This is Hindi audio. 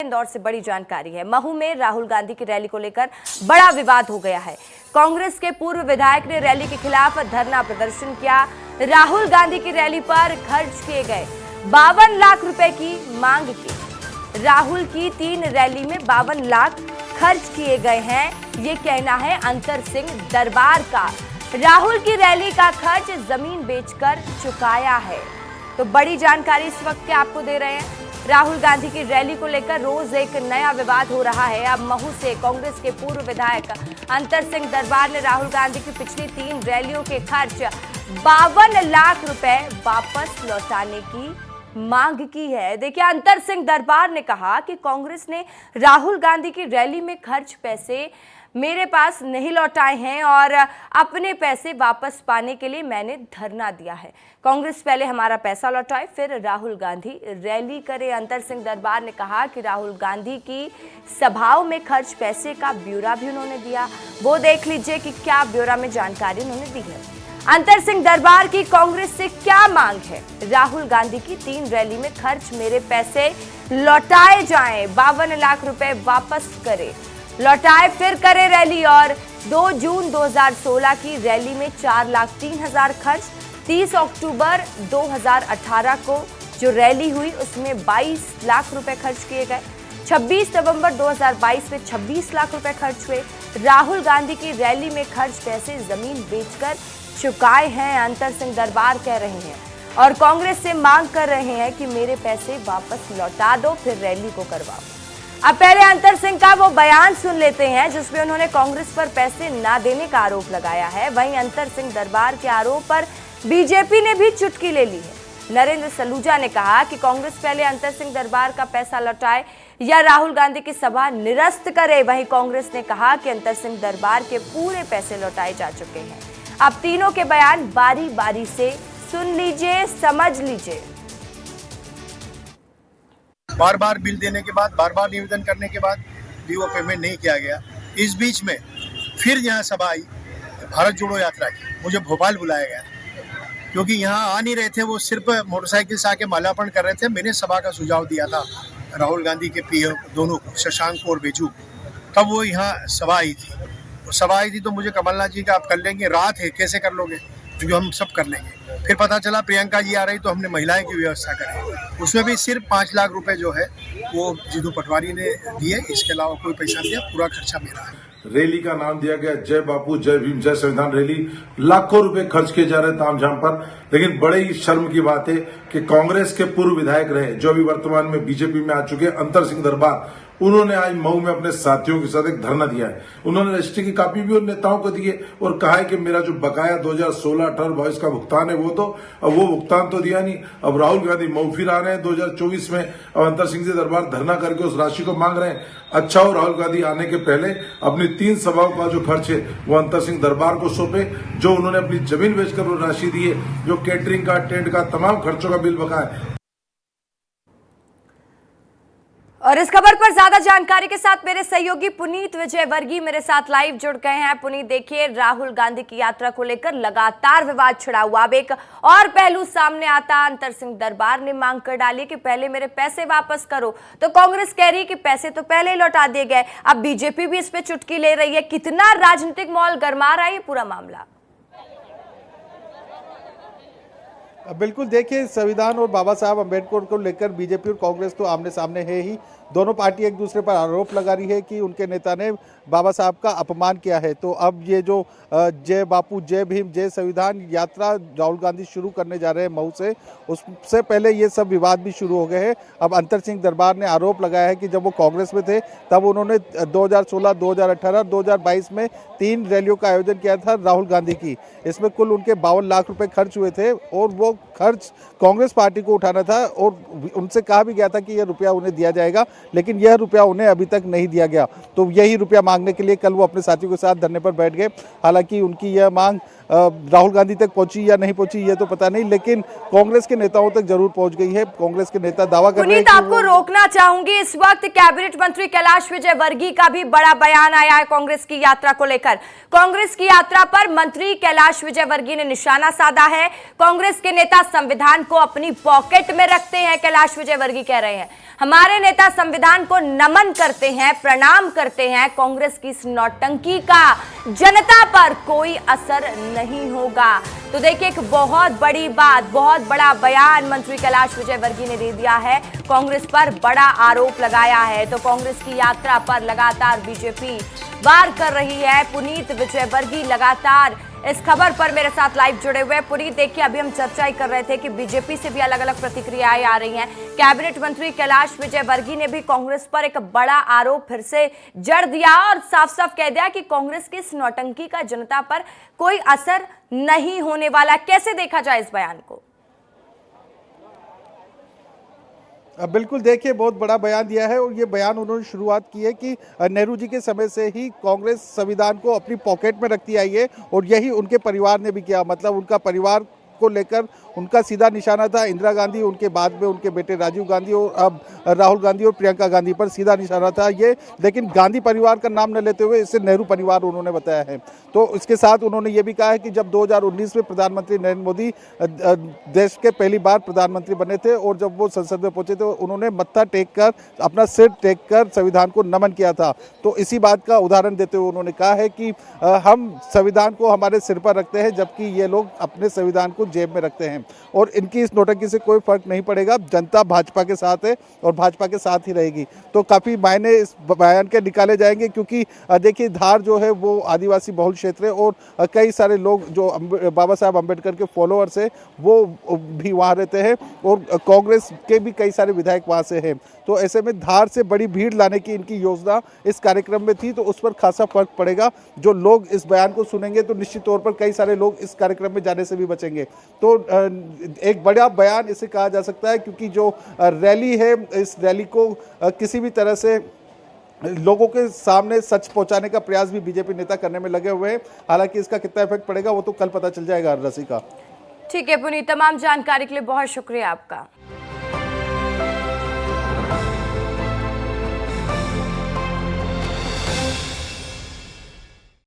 इंदौर से बड़ी जानकारी है। महू में राहुल गांधी की रैली को लेकर बड़ा विवाद हो गया है। कांग्रेस के पूर्व विधायक ने रैली के खिलाफ धरना प्रदर्शन किया। राहुल गांधी की रैली पर खर्च किए गए 52 लाख रुपए की मांग की। राहुल की 3 रैली में 52 लाख खर्च किए गए हैं, ये कहना है अंतर सिंह दरबार का। राहुल की रैली का खर्च जमीन बेचकर चुकाया है। तो बड़ी जानकारी इस वक्त के आपको दे रहे हैं। राहुल गांधी की रैली को लेकर रोज एक नया विवाद हो रहा है। अब महू से कांग्रेस के पूर्व विधायक अंतर सिंह दरबार ने राहुल गांधी की पिछली 3 रैलियों के खर्च 52 लाख रुपए वापस लौटाने की मांग की है। देखिए, अंतर सिंह दरबार ने कहा कि कांग्रेस ने राहुल गांधी की रैली में खर्च पैसे मेरे पास नहीं लौटाए हैं और अपने पैसे वापस पाने के लिए मैंने धरना दिया है। कांग्रेस पहले हमारा पैसा लौटाए, फिर राहुल गांधी रैली करे। अंतर सिंह दरबार ने कहा कि राहुल गांधी की सभाओं में खर्च पैसे का ब्यौरा भी उन्होंने दिया। वो देख लीजिए कि क्या ब्यौरा में जानकारी उन्होंने दी है। अंतर सिंह दरबार की कांग्रेस से क्या मांग है? राहुल गांधी की 3 रैली में खर्च मेरे पैसे लौटाए जाएं, 52 लाख रुपए वापस करे, लौटाए फिर करे रैली। और 2 जून 2016 की रैली में 4,03,000 खर्च। 30 अक्टूबर 2018 को जो रैली हुई उसमें 22 लाख रुपए खर्च किए गए। 26 नवंबर 2022 में 26 लाख रुपए खर्च हुए। राहुल गांधी की रैली में खर्च पैसे जमीन बेचकर चुकाए हैं, अंतर सिंह दरबार कह रहे हैं और कांग्रेस से मांग कर रहे हैं कि मेरे पैसे वापस लौटा दो, फिर रैली को करवाओ। अब पहले अंतर सिंह का वो बयान सुन लेते हैं जिसमें उन्होंने कांग्रेस पर पैसे ना देने का आरोप लगाया है। वहीं अंतर सिंह दरबार के आरोप पर बीजेपी ने भी चुटकी ले ली है। नरेंद्र सलूजा ने कहा कि कांग्रेस पहले अंतर सिंह दरबार का पैसा लौटाए या राहुल गांधी की सभा निरस्त करे। वहीं कांग्रेस ने कहा कि अंतर सिंह दरबार के पूरे पैसे लौटाए जा चुके हैं। अब तीनों के बयान बारी बारी से सुन लीजिए, समझ लीजिए। बार बार बिल देने के बाद, बार बार निवेदन करने के बाद भी वो पेमेंट नहीं किया गया। इस बीच में फिर यहाँ सभा आई भारत जोड़ो यात्रा की। मुझे भोपाल बुलाया गया क्योंकि यहाँ आ नहीं रहे थे, वो सिर्फ मोटरसाइकिल से आके माल्यार्पण कर रहे थे। मैंने सभा का सुझाव दिया था राहुल गांधी के पीए दोनों को, शशांक और बेजू, तब वो यहाँ सभा आई थी। सभा आई थी तो मुझे कमलनाथ जी का आप कर लेंगे, रात है कैसे कर लोगे, क्योंकि हम सब कर लेंगे। फिर पता चला प्रियंका जी आ रही तो हमने महिलाएं की व्यवस्था करी। उसमें भी सिर्फ 5 लाख रुपए जो है वो जीतू पटवारी ने दिए, इसके अलावा कोई पैसा नहीं दिया, पूरा खर्चा मेरा है। रैली का नाम दिया गया जय बापू जय भीम जय संविधान रैली। लाखों रुपए खर्च किए जा रहे तामझाम पर। लेकिन बड़े ही शर्म की बात है कि कांग्रेस के पूर्व विधायक रहे जो अभी वर्तमान में बीजेपी में आ चुके अंतर सिंह दरबार, उन्होंने आज मऊ में अपने साथियों के साथ एक धरना दिया है। उन्होंने रजिस्ट्री की कॉपी भी उन नेताओं को दी है और कहा है कि मेरा जो बकाया 2016, 18, 22 का भुगतान है वो भुगतान तो दिया नहीं। अब राहुल गांधी मऊ फिर आ रहे हैं 2024 में, अब अंतर सिंह जी दरबार धरना करके उस राशि को मांग रहे हैं। अच्छा हो राहुल गांधी आने के पहले अपनी 3 सभाओं का जो खर्च है वो अंतर सिंह दरबार को सौंपे, जो उन्होंने अपनी जमीन बेचकर वो राशि दी है, जो कैटरिंग का, टेंट का, तमाम खर्चों का बिल बकाया है। और इस खबर पर ज्यादा जानकारी के साथ मेरे सहयोगी पुनीत विजयवर्गीय मेरे साथ लाइव जुड़ गए हैं। पुनीत, देखिए, राहुल गांधी की यात्रा को लेकर लगातार विवाद छिड़ा हुआ। अब एक और पहलू सामने आता, अंतर सिंह दरबार ने मांग कर डाली कि पहले मेरे पैसे वापस करो, तो कांग्रेस कह रही कि पैसे तो पहले ही लौटा दिए गए। अब बीजेपी भी इस पे चुटकी ले रही है। कितना राजनीतिक माहौल गरमा रहा है ये पूरा मामला? बिल्कुल, देखिए, संविधान और बाबा साहब अम्बेडकर को लेकर बीजेपी और कांग्रेस तो आमने सामने है ही। दोनों पार्टी एक दूसरे पर आरोप लगा रही है कि उनके नेता ने बाबा साहब का अपमान किया है। तो अब ये जो जय बापू जय भीम जय संविधान यात्रा राहुल गांधी शुरू करने जा रहे हैं मऊ से, उससे पहले ये सब विवाद भी शुरू हो गए हैं। अब अंतर सिंह दरबार ने आरोप लगाया है कि जब वो कांग्रेस में थे तब उन्होंने 2016, 2018, 2022 में 3 रैलियों का आयोजन किया था राहुल गांधी की। इसमें कुल उनके 52 लाख रुपए खर्च हुए थे और वो खर्च कांग्रेस पार्टी को उठाना था और उनसे कहा भी गया था कि यह रुपया उन्हें दिया जाएगा, लेकिन यह रुपया उन्हें अभी तक नहीं दिया गया। तो यही रुपया मांगने के लिए कल वो अपने साथियों के साथ धरने पर बैठ गए। हालांकि उनकी यह मांग राहुल गांधी तक पहुंची या नहीं पहुंची ये तो पता नहीं, लेकिन कांग्रेस के नेताओं तक जरूर पहुंच गई है। कांग्रेस के नेता दावा कर रहे हैं। आपको रोकना चाहूंगी, इस वक्त कैबिनेट मंत्री कैलाश विजयवर्गीय का भी बड़ा बयान आया है कांग्रेस की यात्रा को लेकर। कांग्रेस की यात्रा पर मंत्री कैलाश विजयवर्गीय ने निशाना साधा है। कांग्रेस के नेता संविधान को अपनी पॉकेट में रखते हैं, कैलाश विजयवर्गीय कह रहे हैं। हमारे नेता संविधान को नमन करते हैं, प्रणाम करते हैं, कांग्रेस की इस नौटंकी का जनता पर कोई असर नहीं होगा। तो देखिए, एक बहुत बड़ी बात, बहुत बड़ा बयान मंत्री कैलाश विजयवर्गीय ने दे दिया है, कांग्रेस पर बड़ा आरोप लगाया है। तो कांग्रेस की यात्रा पर लगातार बीजेपी वार कर रही है। पुनीत विजयवर्गीय लगातार इस खबर पर मेरे साथ लाइव जुड़े हुए हैं। पुनीत, देखिए, अभी हम चर्चा ही कर रहे थे कि बीजेपी से भी अलग अलग प्रतिक्रियाएं आ रही हैं। कैबिनेट मंत्री कैलाश विजयवर्गीय ने भी कांग्रेस पर एक बड़ा आरोप फिर से जड़ दिया और साफ साफ कह दिया कि कांग्रेस की इस नौटंकी का जनता पर कोई असर नहीं होने वाला। कैसे देखा जाए इस बयान को? बिल्कुल, देखिए, बहुत बड़ा बयान दिया है और ये बयान उन्होंने शुरुआत की है कि नेहरू जी के समय से ही कांग्रेस संविधान को अपनी पॉकेट में रखती आई है और यही उनके परिवार ने भी किया। मतलब उनका परिवार को लेकर उनका सीधा निशाना था इंदिरा गांधी, उनके बाद में उनके बेटे राजीव गांधी और अब राहुल गांधी और प्रियंका गांधी पर सीधा निशाना था ये। लेकिन गांधी परिवार का नाम न लेते हुए इसे नेहरू परिवार उन्होंने बताया है। तो इसके साथ उन्होंने ये भी कहा है कि जब 2019 में प्रधानमंत्री नरेंद्र मोदी देश के पहली बार प्रधानमंत्री बने थे और जब वो संसद में पहुंचे थे, उन्होंने मत्था टेक कर, अपना सिर टेक कर संविधान को नमन किया था। तो इसी बात का उदाहरण देते हुए उन्होंने कहा है कि हम संविधान को हमारे सिर पर रखते हैं, जबकि ये लोग अपने संविधान को जेब में रखते हैं और इनकी इस नौटंकी से कोई फर्क नहीं पड़ेगा। जनता भाजपा के साथ है और भाजपा के साथ ही रहेगी। तो काफ़ी मायने इस बयान के निकाले जाएंगे, क्योंकि देखिए, धार जो है वो आदिवासी बहुल क्षेत्र है और कई सारे लोग जो बाबा साहब अम्बेडकर के फॉलोअर्स हैं वो भी वहाँ रहते हैं और कांग्रेस के भी कई सारे विधायक वहाँ से हैं। तो ऐसे में धार से बड़ी भीड़ लाने की इनकी योजना इस कार्यक्रम में थी, तो उस पर खासा फर्क पड़ेगा। जो लोग इस बयान को सुनेंगे तो निश्चित तौर पर कई सारे लोग इस कार्यक्रम में जाने से भी बचेंगे। तो एक बड़ा बयान इसे कहा जा सकता है, क्योंकि जो रैली है, इस रैली को किसी भी तरह से लोगों के सामने सच पहुंचाने का प्रयास भी बीजेपी नेता करने में लगे हुए हैं। हालांकि इसका कितना इफेक्ट पड़ेगा वो तो कल पता चल जाएगा। रसिका, ठीक है पुनीत, तमाम जानकारी के लिए बहुत शुक्रिया आपका।